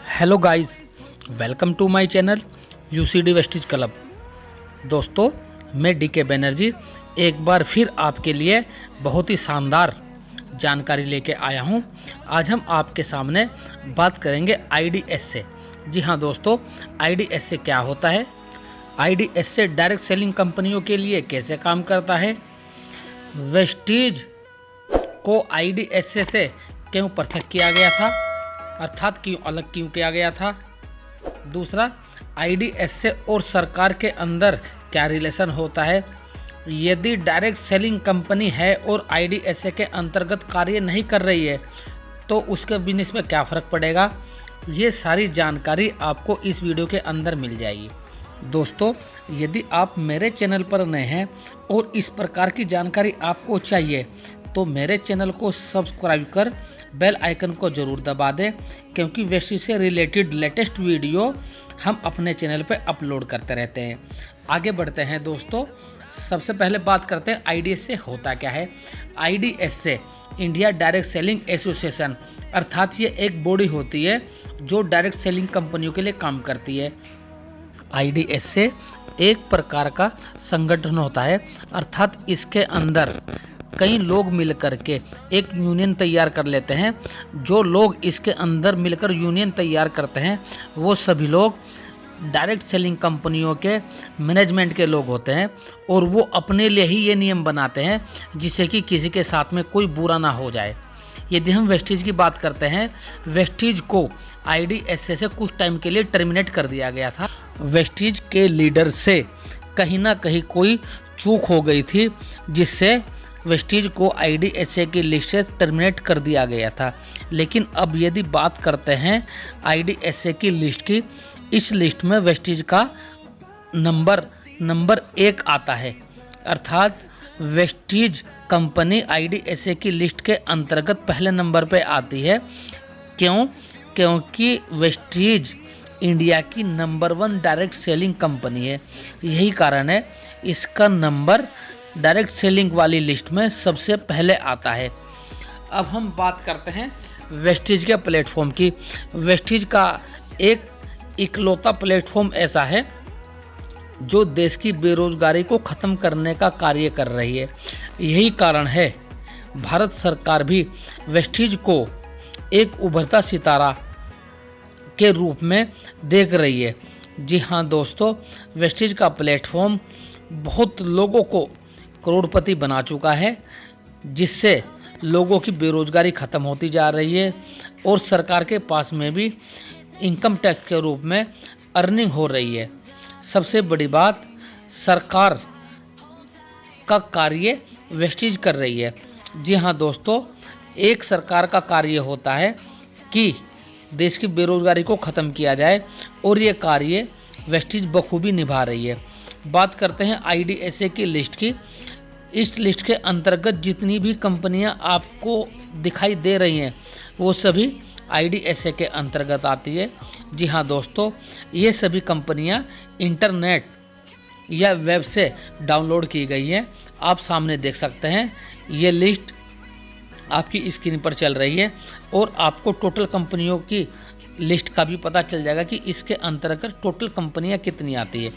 Hello guys, welcome to my channel UCD wastage club. दोस्तों, मैं DK Banerjee एक बार फिर आपके लिए बहुत ही शानदार जानकारी लेके आया हूं। आज हम आपके सामने बात करेंगे आईडीएस से। जी हां दोस्तों, आईडीएस से क्या होता है, आईडीएस से डायरेक्ट सेलिंग कंपनियों के लिए कैसे काम करता है, वेस्टेज को आईडीएस से क्यों पृथक किया गया था, अर्थात क्यों अलग क्यों किया गया था। दूसरा, आईडीएस और सरकार के अंदर क्या रिलेशन होता है, यदि डायरेक्ट सेलिंग कंपनी है और आईडीएस के अंतर्गत कार्य नहीं कर रही है तो उसके बिजनेस में क्या फ़र्क पड़ेगा। ये सारी जानकारी आपको इस वीडियो के अंदर मिल जाएगी। दोस्तों, यदि आप मेरे चैनल पर नए हैं और इस प्रकार की जानकारी आपको चाहिए तो मेरे चैनल को सब्सक्राइब कर बेल आइकन को ज़रूर दबा दें, क्योंकि वेस्टेज से रिलेटेड लेटेस्ट वीडियो हम अपने चैनल पर अपलोड करते रहते हैं। आगे बढ़ते हैं दोस्तों, सबसे पहले बात करते हैं आईडीएस से होता क्या है। आईडीएस से इंडिया डायरेक्ट सेलिंग एसोसिएशन, अर्थात ये एक बॉडी होती है जो डायरेक्ट सेलिंग कंपनियों के लिए काम करती है। आईडीएस से एक प्रकार का संगठन होता है, अर्थात इसके अंदर कई लोग मिलकर के एक यूनियन तैयार कर लेते हैं। जो लोग इसके अंदर मिलकर यूनियन तैयार करते हैं वो सभी लोग डायरेक्ट सेलिंग कंपनियों के मैनेजमेंट के लोग होते हैं और वो अपने लिए ही ये नियम बनाते हैं जिससे कि किसी के साथ में कोई बुरा ना हो जाए। यदि हम वेस्टेज की बात करते हैं, वेस्टेज को आईडीएस से कुछ टाइम के लिए टर्मिनेट कर दिया गया था। वेस्टेज के लीडर से कहीं ना कहीं कोई चूक हो गई थी जिससे वेस्टेज को आईडीएस की लिस्ट से टर्मिनेट कर दिया गया था। लेकिन अब यदि बात करते हैं आईडीएस की लिस्ट की, इस लिस्ट में वेस्टेज का नंबर 1 आता है, अर्थात वेस्टेज कंपनी आईडीएस की लिस्ट के अंतर्गत पहले नंबर पे आती है। क्योंकि वेस्टेज इंडिया की नंबर 1 डायरेक्ट सेलिंग कंपनी है। यही कारण है इसका नंबर डायरेक्ट सेलिंग वाली लिस्ट में सबसे पहले आता है। अब हम बात करते हैं वेस्टेज के प्लेटफॉर्म की। वेस्टेज का एक इकलौता प्लेटफॉर्म ऐसा है जो देश की बेरोजगारी को ख़त्म करने का कार्य कर रही है। यही कारण है भारत सरकार भी वेस्टेज को एक उभरता सितारा के रूप में देख रही है। जी हाँ दोस्तों, वेस्टेज का प्लेटफॉर्म बहुत लोगों को करोड़पति बना चुका है, जिससे लोगों की बेरोजगारी ख़त्म होती जा रही है और सरकार के पास में भी इनकम टैक्स के रूप में अर्निंग हो रही है। सबसे बड़ी बात, सरकार का कार्य वेस्टेज कर रही है। जी हाँ दोस्तों, एक सरकार का कार्य होता है कि देश की बेरोजगारी को ख़त्म किया जाए और ये कार्य वेस्टेज बखूबी निभा रही है। बात करते हैं आईडीएस की लिस्ट की। इस लिस्ट के अंतर्गत जितनी भी कंपनियां आपको दिखाई दे रही हैं वो सभी आईडीएस के अंतर्गत आती है। जी हाँ दोस्तों, ये सभी कंपनियां इंटरनेट या वेब से डाउनलोड की गई हैं। आप सामने देख सकते हैं, ये लिस्ट आपकी स्क्रीन पर चल रही है और आपको टोटल कंपनियों की लिस्ट का भी पता चल जाएगा कि इसके अंतर्गत टोटल कंपनियां कितनी आती है।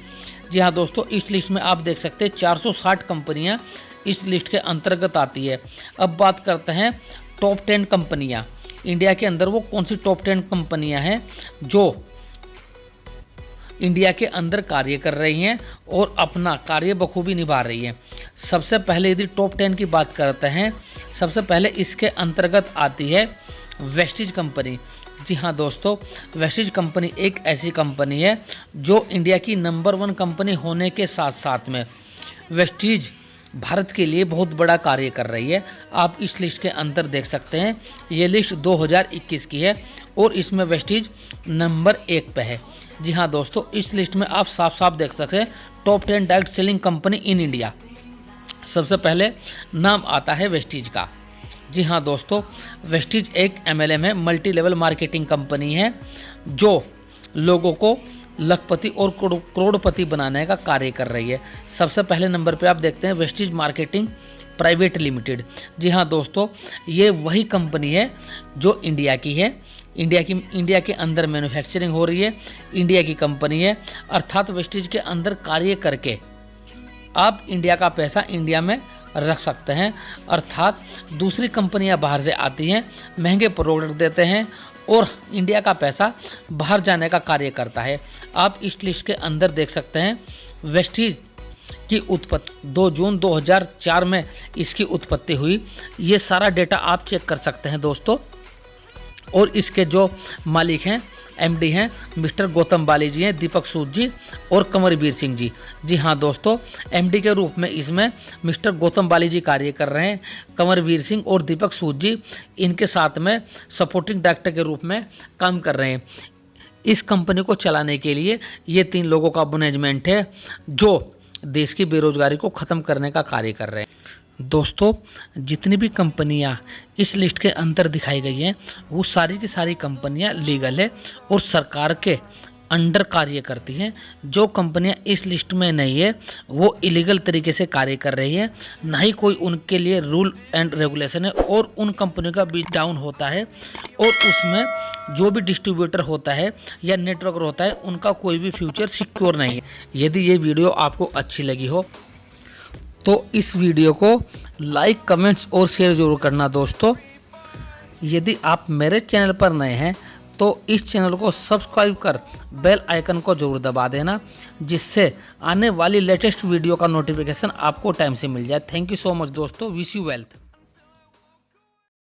जी हाँ दोस्तों, इस लिस्ट में आप देख सकते हैं 460 कंपनियां इस लिस्ट के अंतर्गत आती है। अब बात करते हैं टॉप 10 कंपनियां। इंडिया के अंदर वो कौन सी टॉप 10 कंपनियां हैं जो इंडिया के अंदर कार्य कर रही हैं और अपना कार्य बखूबी निभा रही हैं। सबसे पहले यदि टॉप 10 की बात करते हैं, सबसे पहले इसके अंतर्गत आती है वेस्टेज कंपनी। जी हाँ दोस्तों, वेस्टेज कंपनी एक ऐसी कंपनी है जो इंडिया की नंबर 1 कंपनी होने के साथ साथ में वेस्टेज भारत के लिए बहुत बड़ा कार्य कर रही है। आप इस लिस्ट के अंदर देख सकते हैं, ये लिस्ट 2021 की है और इसमें वेस्टेज नंबर 1 पे है। जी हाँ दोस्तों, इस लिस्ट में आप साफ साफ देख सकते हैं top 10 direct selling company in India. सबसे पहले नाम आता है वेस्टेज का। जी हाँ दोस्तों, वेस्टेज एक एमएलएम है, मल्टी लेवल मार्केटिंग कंपनी है जो लोगों को लखपति और करोड़पति बनाने का कार्य कर रही है। सबसे पहले नंबर पे आप देखते हैं वेस्टेज मार्केटिंग प्राइवेट लिमिटेड। जी हाँ दोस्तों, ये वही कंपनी है जो इंडिया की है। इंडिया के अंदर मैन्युफैक्चरिंग हो रही है, इंडिया की कंपनी है, अर्थात वेस्टीज के अंदर कार्य करके आप इंडिया का पैसा इंडिया में रख सकते हैं। अर्थात दूसरी कंपनियां बाहर से आती हैं, महंगे प्रोडक्ट देते हैं और इंडिया का पैसा बाहर जाने का कार्य करता है। आप इस लिस्ट के अंदर देख सकते हैं वेस्टीज की उत्पत्ति 2 जून 2004 में इसकी उत्पत्ति हुई। ये सारा डेटा आप चेक कर सकते हैं दोस्तों। और इसके जो मालिक हैं, एमडी हैं, मिस्टर गौतम बाली जी हैं, दीपक सूद जी और कंवरवीर सिंह जी। जी हाँ दोस्तों, एमडी के रूप में इसमें मिस्टर गौतम बाली जी कार्य कर रहे हैं। कंवरवीर सिंह और दीपक सूद जी इनके साथ में सपोर्टिंग डायरेक्टर के रूप में काम कर रहे हैं। इस कंपनी को चलाने के लिए ये 3 लोगों का मैनेजमेंट है जो देश की बेरोजगारी को ख़त्म करने का कार्य कर रहे हैं। दोस्तों, जितनी भी कंपनियां इस लिस्ट के अंदर दिखाई गई हैं वो सारी की सारी कंपनियां लीगल है और सरकार के अंडर कार्य करती हैं। जो कंपनियां इस लिस्ट में नहीं है वो इलीगल तरीके से कार्य कर रही है, ना ही कोई उनके लिए रूल एंड रेगुलेशन है और उन कंपनियों का बीच डाउन होता है और उसमें जो भी डिस्ट्रीब्यूटर होता है या नेटवर्कर होता है उनका कोई भी फ्यूचर सिक्योर नहीं है। यदि ये वीडियो आपको अच्छी लगी हो तो इस वीडियो को लाइक, कमेंट्स और शेयर जरूर करना दोस्तों। यदि आप मेरे चैनल पर नए हैं तो इस चैनल को सब्सक्राइब कर बेल आइकन को जरूर दबा देना, जिससे आने वाली लेटेस्ट वीडियो का नोटिफिकेशन आपको टाइम से मिल जाए। थैंक यू सो मच दोस्तों। Wish you wealth.